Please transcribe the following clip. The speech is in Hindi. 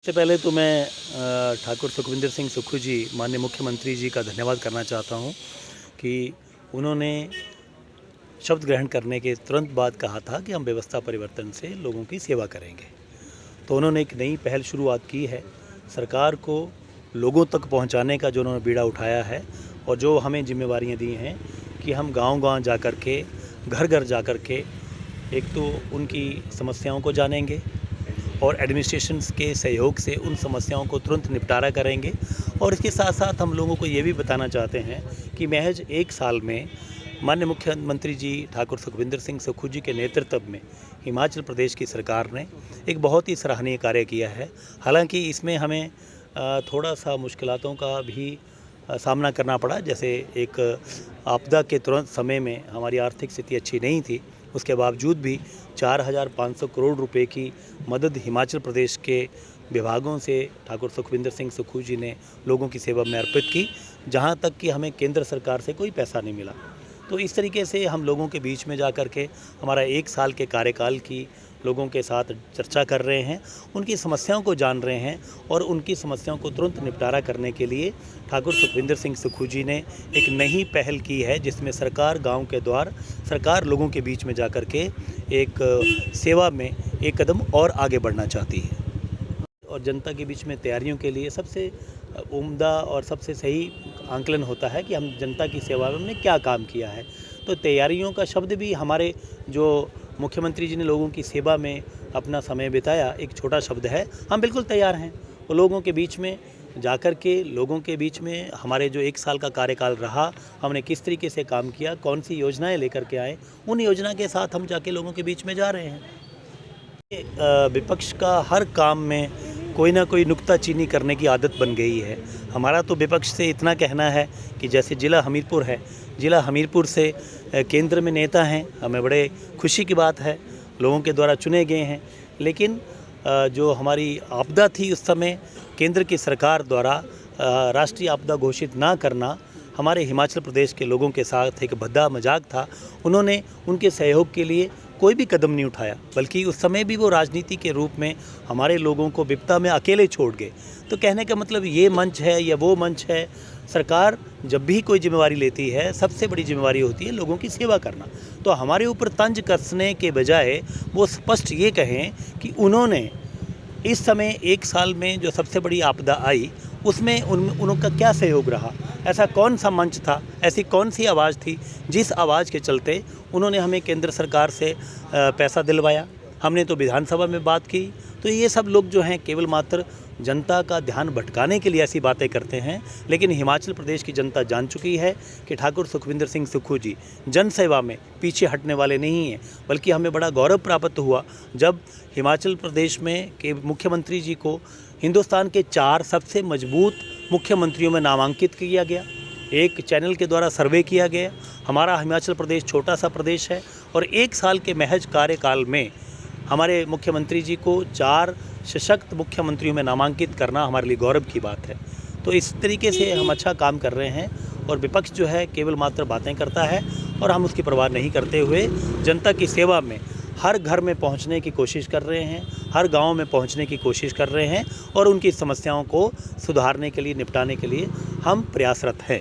सबसे पहले तो मैं ठाकुर सुखविंदर सिंह सुक्खू जी माननीय मुख्यमंत्री जी का धन्यवाद करना चाहता हूं कि उन्होंने शब्द ग्रहण करने के तुरंत बाद कहा था कि हम व्यवस्था परिवर्तन से लोगों की सेवा करेंगे। तो उन्होंने एक नई पहल शुरुआत की है। सरकार को लोगों तक पहुंचाने का जो उन्होंने बीड़ा उठाया है और जो हमें जिम्मेवारियां दी हैं कि हम गांव-गांव जा कर के, घर-घर जा कर के एक तो उनकी समस्याओं को जानेंगे और एडमिनिस्ट्रेशंस के सहयोग से उन समस्याओं को तुरंत निपटारा करेंगे। और इसके साथ साथ हम लोगों को ये भी बताना चाहते हैं कि महज एक साल में माननीय मुख्यमंत्री जी ठाकुर सुखविंदर सिंह सुक्खू जी के नेतृत्व में हिमाचल प्रदेश की सरकार ने एक बहुत ही सराहनीय कार्य किया है। हालांकि इसमें हमें थोड़ा सा मुश्किलातों का भी सामना करना पड़ा। जैसे एक आपदा के तुरंत समय में हमारी आर्थिक स्थिति अच्छी नहीं थी, उसके बावजूद भी 4,500 करोड़ रुपए की मदद हिमाचल प्रदेश के विभागों से ठाकुर सुखविंदर सिंह सुक्खू जी ने लोगों की सेवा में अर्पित की, जहां तक कि हमें केंद्र सरकार से कोई पैसा नहीं मिला। तो इस तरीके से हम लोगों के बीच में जा कर के हमारा एक साल के कार्यकाल की लोगों के साथ चर्चा कर रहे हैं, उनकी समस्याओं को जान रहे हैं और उनकी समस्याओं को तुरंत निपटारा करने के लिए ठाकुर सुखविंदर सिंह सुक्खू जी ने एक नई पहल की है, जिसमें सरकार गांव के द्वार, सरकार लोगों के बीच में जा कर के एक सेवा में एक कदम और आगे बढ़ना चाहती है। और जनता के बीच में तैयारियों के लिए सबसे उम्दा और सबसे सही आंकलन होता है कि हम जनता की सेवा में हमने क्या काम किया है। तो तैयारियों का शब्द भी हमारे जो मुख्यमंत्री जी ने लोगों की सेवा में अपना समय बिताया, एक छोटा शब्द है। हम बिल्कुल तैयार हैं वो लोगों के बीच में जाकर के, लोगों के बीच में हमारे जो एक साल का कार्यकाल रहा, हमने किस तरीके से काम किया, कौन सी योजनाएं लेकर के आए, उन योजना के साथ हम जाके लोगों के बीच में जा रहे हैं। विपक्ष का हर काम में कोई ना कोई नुक्ताचीनी करने की आदत बन गई है। हमारा तो विपक्ष से इतना कहना है कि जैसे ज़िला हमीरपुर है, ज़िला हमीरपुर से केंद्र में नेता हैं, हमें बड़े खुशी की बात है, लोगों के द्वारा चुने गए हैं। लेकिन जो हमारी आपदा थी उस समय केंद्र की सरकार द्वारा राष्ट्रीय आपदा घोषित ना करना हमारे हिमाचल प्रदेश के लोगों के साथ एक भद्दा मजाक था। उन्होंने उनके सहयोग के लिए कोई भी कदम नहीं उठाया, बल्कि उस समय भी वो राजनीति के रूप में हमारे लोगों को विपदा में अकेले छोड़ गए। तो कहने का मतलब ये मंच है या वो मंच है। सरकार जब भी कोई जिम्मेवारी लेती है, सबसे बड़ी जिम्मेवारी होती है लोगों की सेवा करना। तो हमारे ऊपर तंज कसने के बजाय वो स्पष्ट ये कहें कि उन्होंने इस समय एक साल में जो सबसे बड़ी आपदा आई उसमें उनका क्या सहयोग रहा, ऐसा कौन सा मंच था, ऐसी कौन सी आवाज़ थी जिस आवाज़ के चलते उन्होंने हमें केंद्र सरकार से पैसा दिलवाया। हमने तो विधानसभा में बात की। तो ये सब लोग जो हैं केवल मात्र जनता का ध्यान भटकाने के लिए ऐसी बातें करते हैं। लेकिन हिमाचल प्रदेश की जनता जान चुकी है कि ठाकुर सुखविंदर सिंह सुक्खू जी जन सेवा में पीछे हटने वाले नहीं हैं। बल्कि हमें बड़ा गौरव प्राप्त हुआ जब हिमाचल प्रदेश में के मुख्यमंत्री जी को हिंदुस्तान के 4 सबसे मजबूत मुख्यमंत्रियों में नामांकित किया गया। एक चैनल के द्वारा सर्वे किया गया। हमारा हिमाचल प्रदेश छोटा सा प्रदेश है और एक साल के महज कार्यकाल में हमारे मुख्यमंत्री जी को 4 सशक्त मुख्यमंत्रियों में नामांकित करना हमारे लिए गौरव की बात है। तो इस तरीके से हम अच्छा काम कर रहे हैं और विपक्ष जो है केवल मात्र बातें करता है और हम उसकी परवाह नहीं करते हुए जनता की सेवा में हर घर में पहुंचने की कोशिश कर रहे हैं, हर गांव में पहुंचने की कोशिश कर रहे हैं और उनकी समस्याओं को सुधारने के लिए, निपटाने के लिए हम प्रयासरत हैं।